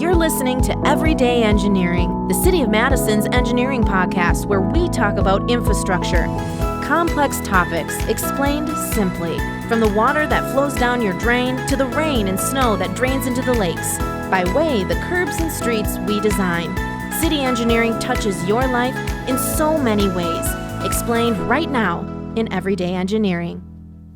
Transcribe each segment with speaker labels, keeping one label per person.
Speaker 1: You're listening to Everyday Engineering, the City of Madison's engineering podcast, where we talk about infrastructure, complex topics explained simply, from the water that flows down your drain to the rain and snow that drains into the lakes, by way the curbs and streets we design. City engineering touches your life in so many ways, explained right now in Everyday Engineering.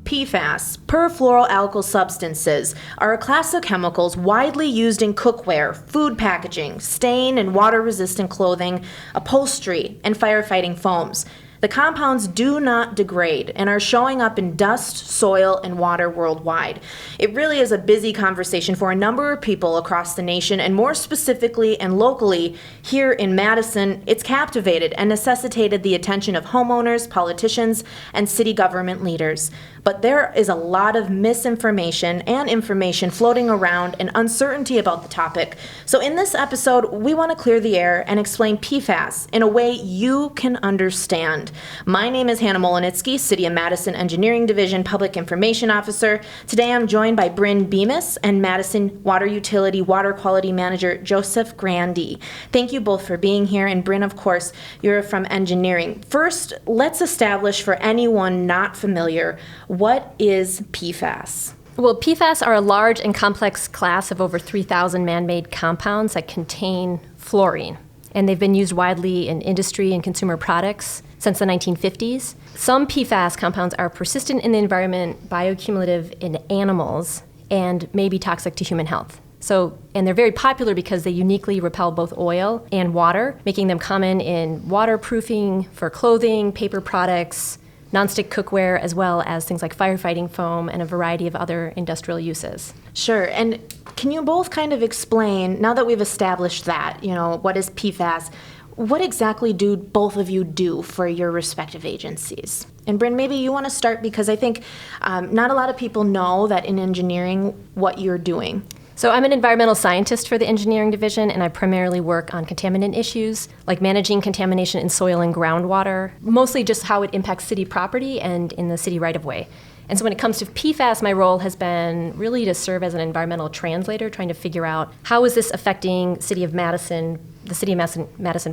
Speaker 1: PFAS, perfluoroalkyl substances, are a class of chemicals widely used in cookware, food packaging, stain and water-resistant clothing, upholstery, and firefighting foams. The compounds do not degrade and are showing up in dust, soil, and water worldwide. It really is a busy conversation for a number of people across the nation, and more specifically and locally, here in Madison, it's captivated and necessitated the attention of homeowners, politicians, and city government leaders. But there is a lot of misinformation and information floating around and uncertainty about the topic. So in this episode, we want to clear the air and explain PFAS in a way you can understand. My name is Mohelnitzky, City of Madison Engineering Division Public Information Officer. Today I'm joined by Brynn Bemis and Madison Water Utility Water Quality Manager Joseph Grande. Thank you both for being here. And Brynn, of course, you're from engineering. First, let's establish for anyone not familiar, what is PFAS?
Speaker 2: Well, PFAS are a large and complex class of over 3,000 man-made compounds that contain fluorine. And they've been used widely in industry and consumer products since the 1950s. Some PFAS compounds are persistent in the environment, bioaccumulative in animals, and may be toxic to human health. And they're very popular because they uniquely repel both oil and water, making them common in waterproofing for clothing, paper products, nonstick cookware, as well as things like firefighting foam and a variety of other industrial uses.
Speaker 1: Sure. And can you both kind of explain, now that we've established that, what is PFAS, what exactly do both of you do for your respective agencies? And Brynn, maybe you want to start, because I think not a lot of people know that in engineering what you're doing.
Speaker 2: So I'm an environmental scientist for the engineering division, and I primarily work on contaminant issues, like managing contamination in soil and groundwater, mostly just how it impacts city property and in the city right-of-way. And so when it comes to PFAS, my role has been really to serve as an environmental translator, trying to figure out how is this affecting the city of Madison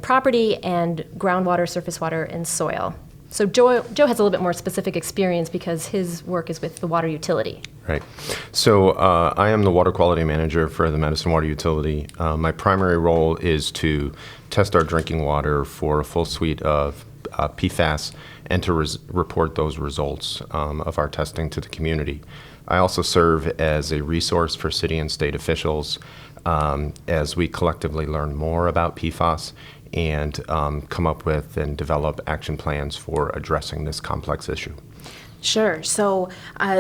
Speaker 2: property and groundwater, surface water, and soil. So Joe has a little bit more specific experience because his work is with the water utility.
Speaker 3: Right. So I am the water quality manager for the Madison Water Utility. My primary role is to test our drinking water for a full suite of PFAS and to report those results of our testing to the community. I also serve as a resource for city and state officials as we collectively learn more about PFAS and come up with and develop action plans for addressing this complex issue.
Speaker 1: Sure. So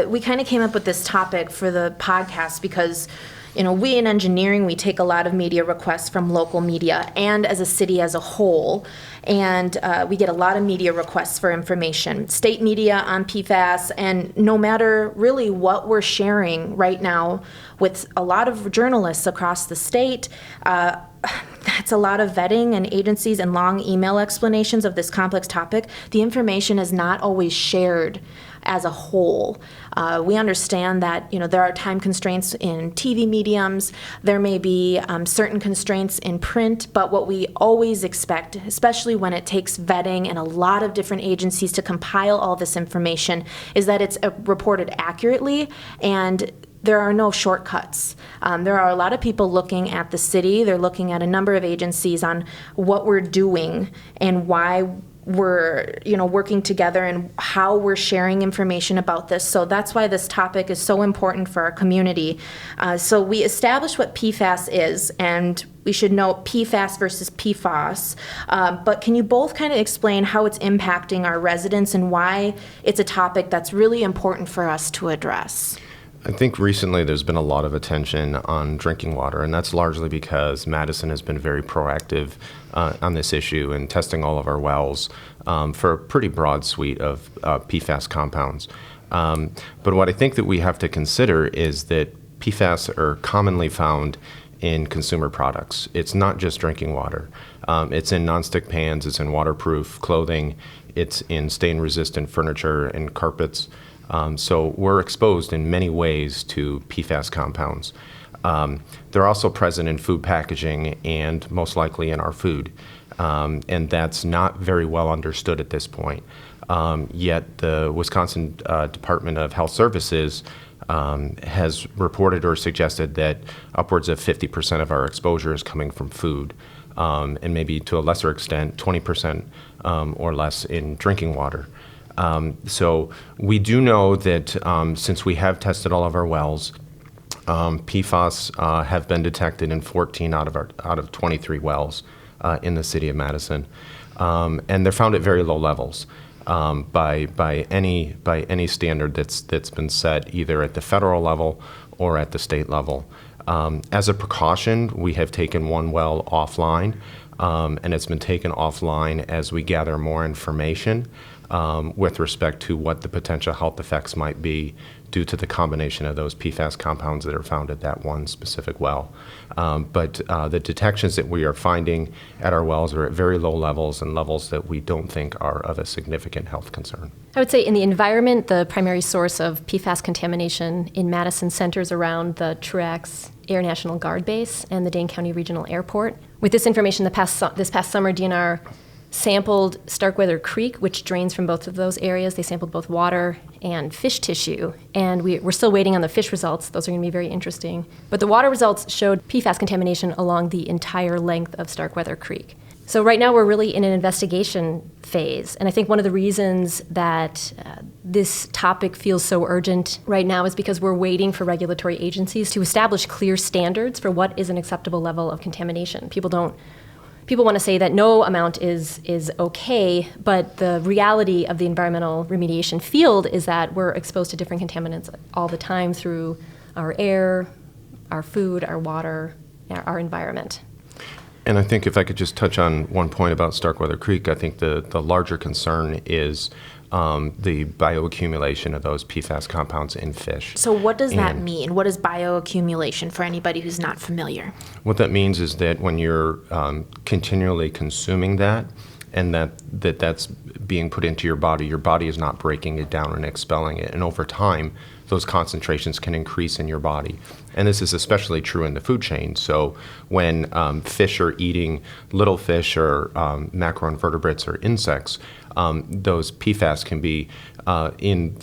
Speaker 1: we kind of came up with this topic for the podcast because, we in engineering, we take a lot of media requests from local media and as a city as a whole, and we get a lot of media requests for information, state media on PFAS, and no matter really what we're sharing right now with a lot of journalists across the state, that's a lot of vetting and agencies and long email explanations of this complex topic. The information is not always shared as a whole. We understand that there are time constraints in TV mediums. There may be certain constraints in print, but what we always expect, especially when it takes vetting and a lot of different agencies to compile all this information, is that it's reported accurately and there are no shortcuts. There are a lot of people looking at the city. They're looking at a number of agencies on what we're doing and why we're working together and how we're sharing information about this. So that's why this topic is so important for our community. So we established what PFAS is, and we should know PFAS versus PFAS. But can you both kind of explain how it's impacting our residents and why it's a topic that's really important for us to address?
Speaker 3: I think recently there's been a lot of attention on drinking water, and that's largely because Madison has been very proactive on this issue and testing all of our wells for a pretty broad suite of PFAS compounds. But what I think that we have to consider is that PFAS are commonly found in consumer products. It's not just drinking water. It's in nonstick pans, it's in waterproof clothing, it's in stain-resistant furniture and carpets. So we're exposed in many ways to PFAS compounds. They're also present in food packaging and most likely in our food. And that's not very well understood at this point. Yet the Wisconsin Department of Health Services has reported or suggested that upwards of 50% of our exposure is coming from food, and maybe to a lesser extent, 20% or less in drinking water. So we do know that since we have tested all of our wells, PFAS have been detected in 14 out of 23 wells in the city of Madison, and they're found at very low levels. By any standard that's been set either at the federal level or at the state level. As a precaution, we have taken one well offline, and it's been taken offline as we gather more information with respect to what the potential health effects might be due to the combination of those PFAS compounds that are found at that one specific well. But the detections that we are finding at our wells are at very low levels and levels that we don't think are of a significant health concern.
Speaker 2: I would say in the environment, the primary source of PFAS contamination in Madison centers around the Truax Air National Guard Base and the Dane County Regional Airport. With this information, this past summer, DNR sampled Starkweather Creek, which drains from both of those areas. They sampled both water and fish tissue, and we're still waiting on the fish results. Those are going to be very interesting. But the water results showed PFAS contamination along the entire length of Starkweather Creek. So right now we're really in an investigation phase, and I think one of the reasons that this topic feels so urgent right now is because we're waiting for regulatory agencies to establish clear standards for what is an acceptable level of contamination. People want to say that no amount is okay, but the reality of the environmental remediation field is that we're exposed to different contaminants all the time through our air, our food, our water, our environment.
Speaker 3: And I think if I could just touch on one point about Starkweather Creek, I think the larger concern is the bioaccumulation of those PFAS compounds in fish.
Speaker 1: So what does that mean? What is bioaccumulation for anybody who's not familiar?
Speaker 3: What that means is that when you're continually consuming that, and that's being put into your body is not breaking it down and expelling it. And over time, those concentrations can increase in your body. And this is especially true in the food chain. So when fish are eating little fish or macroinvertebrates or insects, those PFAS can be in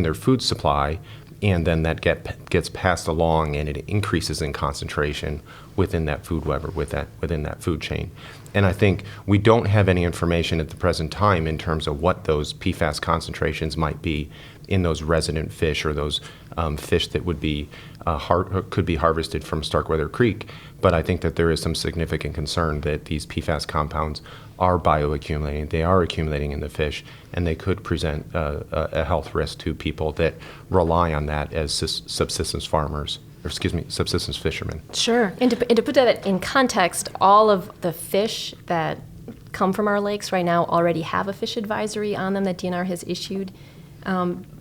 Speaker 3: their food supply, and then that gets passed along, and it increases in concentration within that food web or within that food chain. And I think we don't have any information at the present time in terms of what those PFAS concentrations might be in those resident fish or those fish that would be could be harvested from Starkweather Creek. But I think that there is some significant concern that these PFAS compounds are bioaccumulating. They are accumulating in the fish, and they could present a health risk to people that rely on that as subsistence fishermen.
Speaker 2: Sure. And to put that in context, all of the fish that come from our lakes right now already have a fish advisory on them that DNR has issued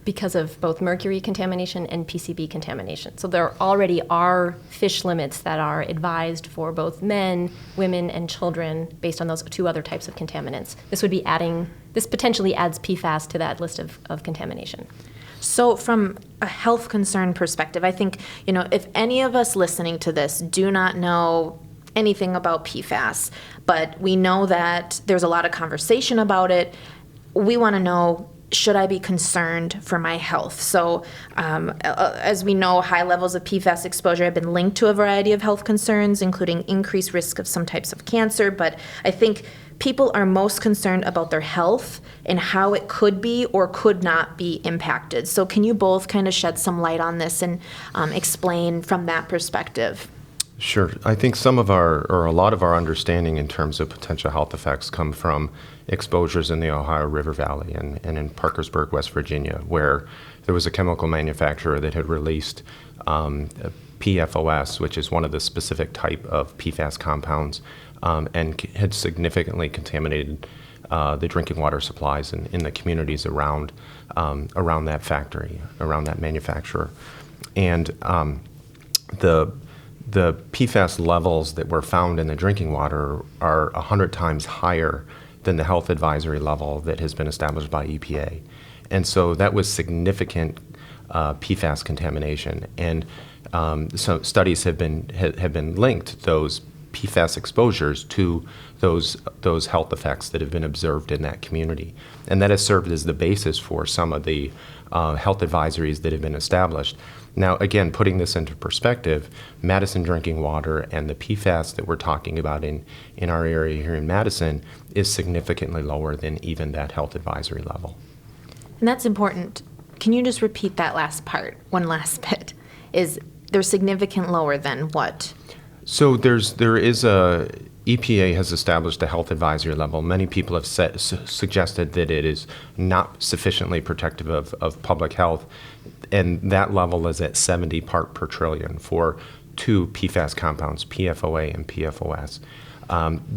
Speaker 2: because of both mercury contamination and PCB contamination. So there already are fish limits that are advised for both men, women, and children based on those two other types of contaminants. This potentially adds PFAS to that list of contamination.
Speaker 1: So from a health concern perspective, I think, if any of us listening to this do not know anything about PFAS, but we know that there's a lot of conversation about it, we want to know, should I be concerned for my health? So as we know, high levels of PFAS exposure have been linked to a variety of health concerns, including increased risk of some types of cancer. But I think people are most concerned about their health and how it could be or could not be impacted. So can you both kind of shed some light on this and explain from that perspective?
Speaker 3: Sure. I think a lot of our understanding in terms of potential health effects come from exposures in the Ohio River Valley and in Parkersburg, West Virginia, where there was a chemical manufacturer that had released PFOS, which is one of the specific type of PFAS compounds, and had significantly contaminated the drinking water supplies in the communities around that factory, around that manufacturer. And the PFAS levels that were found in the drinking water are 100 times higher than the health advisory level that has been established by EPA. And so that was significant PFAS contamination. And So studies have been linked those PFAS exposures to those health effects that have been observed in that community, and that has served as the basis for some of the health advisories that have been established. Now, again, putting this into perspective, Madison drinking water and the PFAS that we're talking about in our area here in Madison is significantly lower than even that health advisory level.
Speaker 1: And that's important. Can you just repeat that last part, one last bit? Is they're significant lower than what?
Speaker 3: So there is a EPA has established a health advisory level. Many people have suggested that it is not sufficiently protective of public health, and that level is at 70 part per trillion for two PFAS compounds, PFOA and PFOS.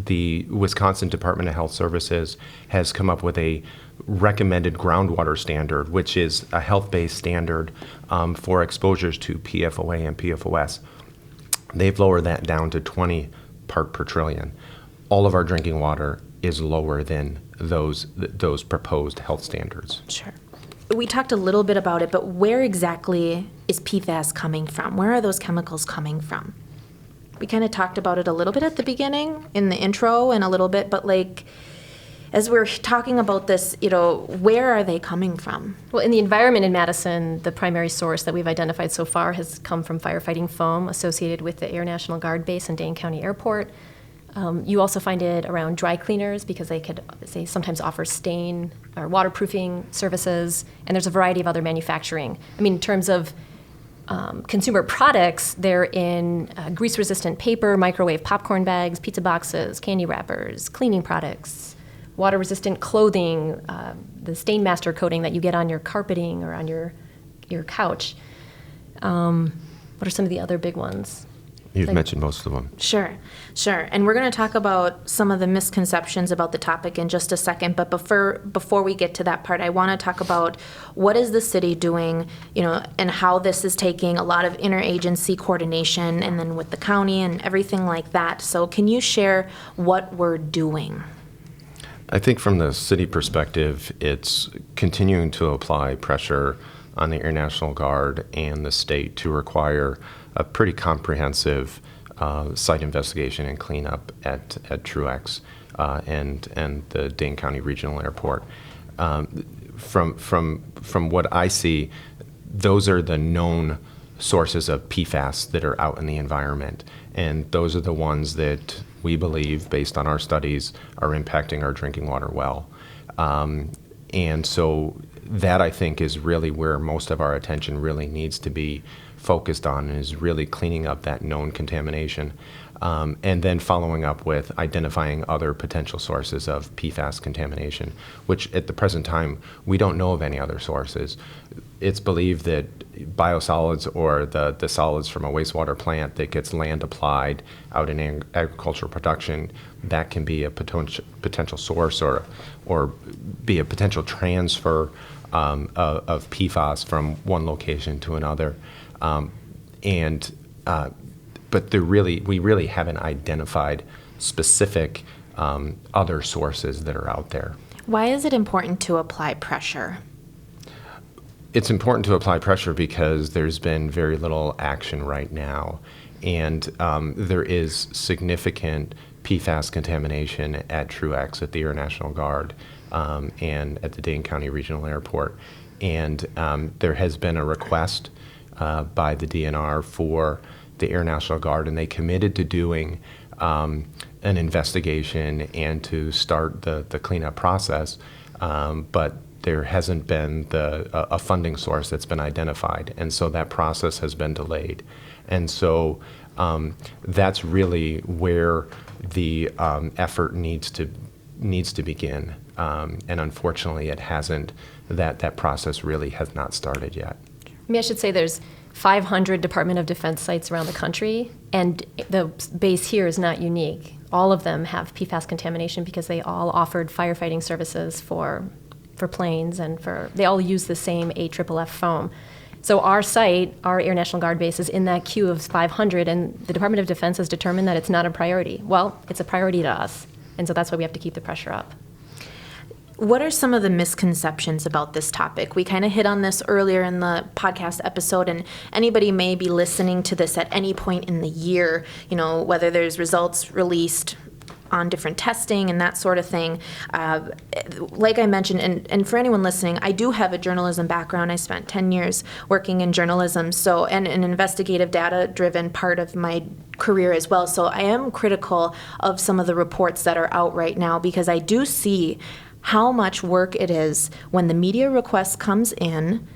Speaker 3: The Wisconsin Department of Health Services has come up with a recommended groundwater standard, which is a health-based standard for exposures to PFOA and PFOS. They've lowered that down to 20 part per trillion. All of our drinking water is lower than those proposed health standards.
Speaker 1: Sure. We talked a little bit about it, but where exactly is PFAS coming from? Where are those chemicals coming from? We kind of talked about it a little bit at the beginning in the intro and a little bit, but as we're talking about this, where are they coming from?
Speaker 2: Well, in the environment in Madison, the primary source that we've identified so far has come from firefighting foam associated with the Air National Guard base and Dane County Airport. You also find it around dry cleaners because they sometimes offer stain or waterproofing services, and there's a variety of other manufacturing. I mean, in terms of consumer products, they're in grease-resistant paper, microwave popcorn bags, pizza boxes, candy wrappers, cleaning products, water-resistant clothing, the Stainmaster coating that you get on your carpeting or on your couch. What are some of the other big ones?
Speaker 3: You've mentioned most of them.
Speaker 1: Sure. And we're going to talk about some of the misconceptions about the topic in just a second, but before we get to that part, I want to talk about what is the city doing, and how this is taking a lot of interagency coordination and then with the county and everything like that. So can you share what we're doing?
Speaker 3: I think from the city perspective, it's continuing to apply pressure on the Air National Guard and the state to require a pretty comprehensive site investigation and cleanup at Truax and the Dane County Regional Airport. From what I see, those are the known sources of PFAS that are out in the environment, and those are the ones that we believe, based on our studies, are impacting our drinking water well. And so that, I think, is really where most of our attention really needs to be focused on, is really cleaning up that known contamination, and then following up with identifying other potential sources of PFAS contamination, which at the present time, we don't know of any other sources. It's believed that biosolids or the solids from a wastewater plant that gets land applied out in agricultural production, that can be a potential source or be a potential transfer of PFAS from one location to another. But we really haven't identified specific other sources that are out there.
Speaker 1: Why is it important to apply pressure?
Speaker 3: It's important to apply pressure because there's been very little action right now, and there is significant PFAS contamination at Truax, at the Air National Guard, and at the Dane County Regional Airport. And there has been a request by the DNR for the Air National Guard, and they committed to doing an investigation and to start the cleanup process, but there hasn't been a funding source that's been identified, and so that process has been delayed. And so that's really where the effort needs to begin, and unfortunately it hasn't. That process really has not started yet.
Speaker 2: I should say there's 500 Department of Defense sites around the country, and the base here is not unique. All of them have PFAS contamination because they all offered firefighting services for planes, and they all use the same AFFF foam. So our site, our Air National Guard base, is in that queue of 500, and the Department of Defense has determined that it's not a priority. Well, it's a priority to us, and so that's why we have to keep the pressure up.
Speaker 1: What are some of the misconceptions about this topic? We kind of hit on this earlier in the podcast episode, and anybody may be listening to this at any point in the year, whether there's results released on different testing and that sort of thing. Like I mentioned, and for anyone listening, I do have a journalism background. I spent 10 years working in journalism, and an investigative data-driven part of my career as well. So I am critical of some of the reports that are out right now, because I do see how much work it is when the media request comes in.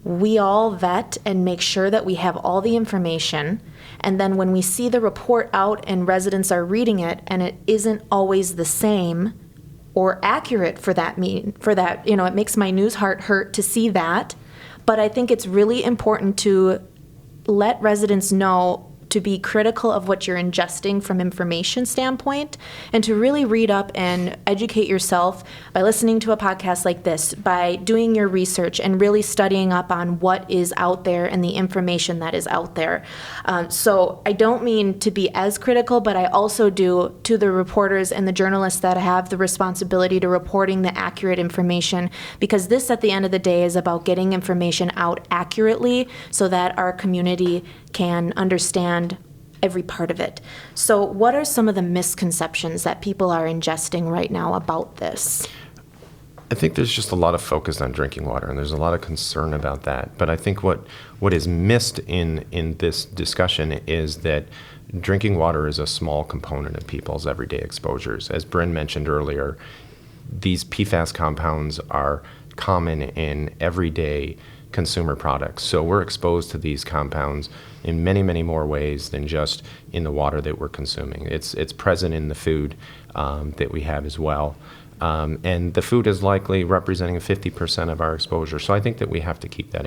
Speaker 1: We all vet and make sure that we have all the information. And then when we see the report out and residents are reading it and it isn't always the same or accurate for that, it makes my news heart hurt to see that. But I think it's really important to let residents know to be critical of what you're ingesting from information standpoint, and to really read up and educate yourself by listening to a podcast like this, by doing your research and really studying up on what is out there and the information that is out there. So I don't mean to be as critical, but I also do to the reporters and the journalists that have the responsibility to reporting the accurate information, because this at the end of the day is about getting information out accurately so that our community can understand every part of it. So what are some of the misconceptions that people are ingesting right now about this?
Speaker 3: I think there's just a lot of focus on drinking water, and there's a lot of concern about that. But I think what is missed in this discussion is that drinking water is a small component of people's everyday exposures. As Brynn mentioned earlier, these PFAS compounds are common in everyday consumer products. So we're exposed to these compounds in many, many more ways than just in the water that we're consuming. It's present in the food that we have as well. And the food is likely representing 50% of our exposure. So I think that we have to keep that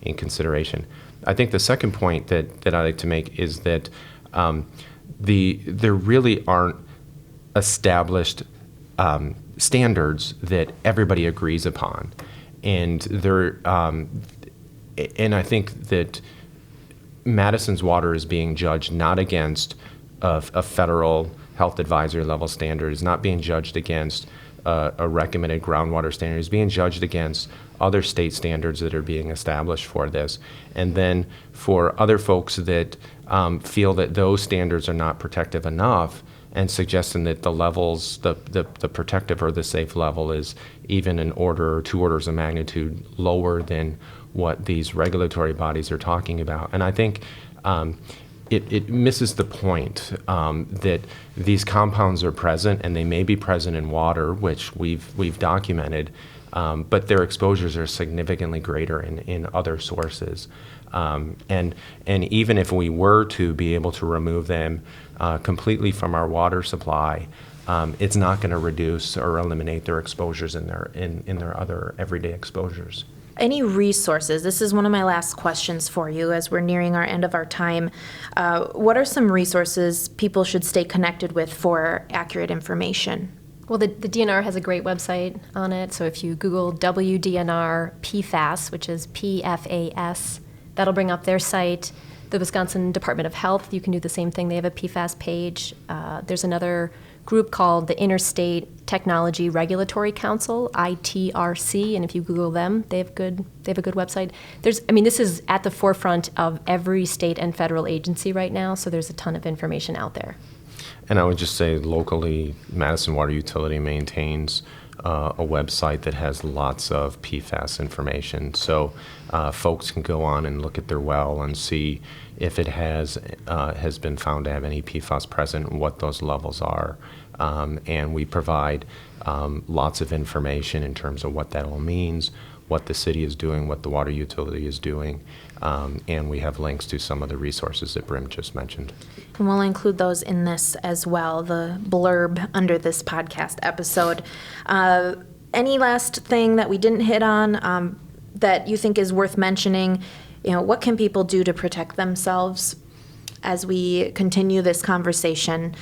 Speaker 3: in consideration. I think the second point that I like to make is that there really aren't established standards that everybody agrees upon. And and I think that Madison's water is being judged not against a federal health advisory level standard, is not being judged against a recommended groundwater standard, is being judged against other state standards that are being established for this. And then for other folks that feel that those standards are not protective enough, and suggesting that the levels, the protective or the safe level is even an order or 2 orders of magnitude lower than what these regulatory bodies are talking about. And I think it misses the point that these compounds are present, and they may be present in water, which we've documented, but their exposures are significantly greater in other sources. And even if we were to be able to remove them completely from our water supply, it's not going to reduce or eliminate their exposures in their other everyday exposures.
Speaker 1: Any resources? This is one of my last questions for you as we're nearing our end of our time. What are some resources people should stay connected with for accurate information?
Speaker 2: Well, the DNR has a great website on it. So if you Google WDNR PFAS, which is PFAS, that'll bring up their site. The Wisconsin Department of Health, you can do the same thing. They have a PFAS page. There's another group called the Interstate Technology Regulatory Council, ITRC, and if you Google them, they have a good website. This is at the forefront of every state and federal agency right now, so there's a ton of information out there.
Speaker 3: And I would just say locally, Madison Water Utility maintains a website that has lots of PFAS information. So folks can go on and look at their well and see if it has been found to have any PFAS present and what those levels are. And we provide lots of information in terms of what that all means, what the city is doing, what the water utility is doing, and we have links to some of the resources that Brynn just mentioned.
Speaker 1: And we'll include those in this as well, the blurb under this podcast episode. Any last thing that we didn't hit on that you think is worth mentioning? What can people do to protect themselves as we continue this conversation,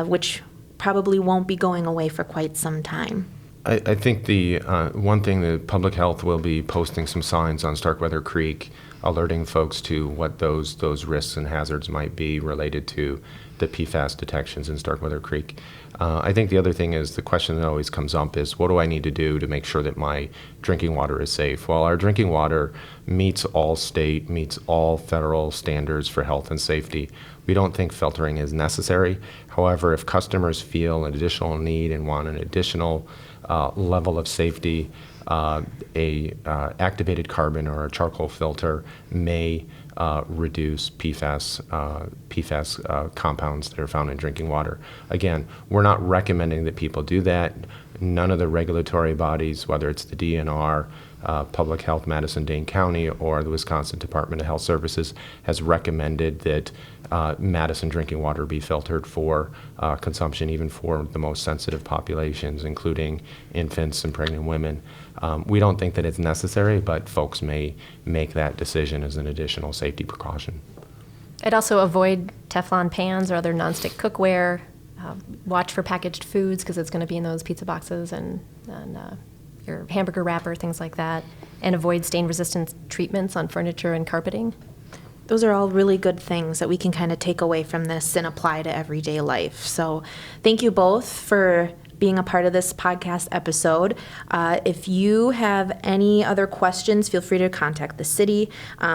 Speaker 1: which probably won't be going away for quite some time?
Speaker 3: I think the one thing that public health will be posting some signs on Starkweather Creek alerting folks to what those risks and hazards might be related to the PFAS detections in Starkweather Creek. I think the other thing is the question that always comes up is, what do I need to do to make sure that my drinking water is safe? Well, our drinking water meets all state, meets all federal standards for health and safety. We don't think filtering is necessary. However, if customers feel an additional need and want an additional level of safety, a activated carbon or a charcoal filter may reduce PFAS compounds that are found in drinking water. Again, we're not recommending that people do that. None of the regulatory bodies, whether it's the DNR, Public Health Madison-Dane County, or the Wisconsin Department of Health Services, has recommended that Madison drinking water be filtered for consumption, even for the most sensitive populations, including infants and pregnant women. We don't think that it's necessary, but folks may make that decision as an additional safety precaution.
Speaker 2: I'd also avoid Teflon pans or other nonstick cookware. Watch for packaged foods because it's going to be in those pizza boxes and your hamburger wrapper, things like that. And avoid stain-resistant treatments on furniture and carpeting.
Speaker 1: Those are all really good things that we can kind of take away from this and apply to everyday life. So thank you both for being a part of this podcast episode. If you have any other questions, feel free to contact the city.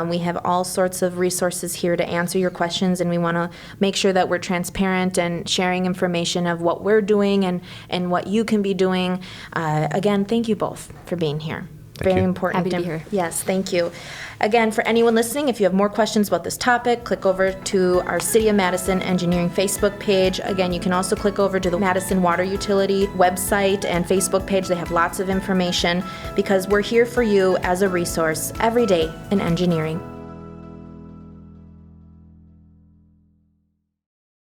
Speaker 1: We have all sorts of resources here to answer your questions, and we want to make sure that we're transparent and sharing information of what we're doing and what you can be doing. Again, thank you both for being here.
Speaker 3: Thank
Speaker 1: Very
Speaker 3: you.
Speaker 1: important.
Speaker 2: Happy to be here.
Speaker 1: Yes, thank you. Again, for anyone listening, if you have more questions about this topic, click over to our City of Madison Engineering Facebook page. Again, you can also click over to the Madison Water Utility website and Facebook page. They have lots of information because we're here for you as a resource every day in engineering.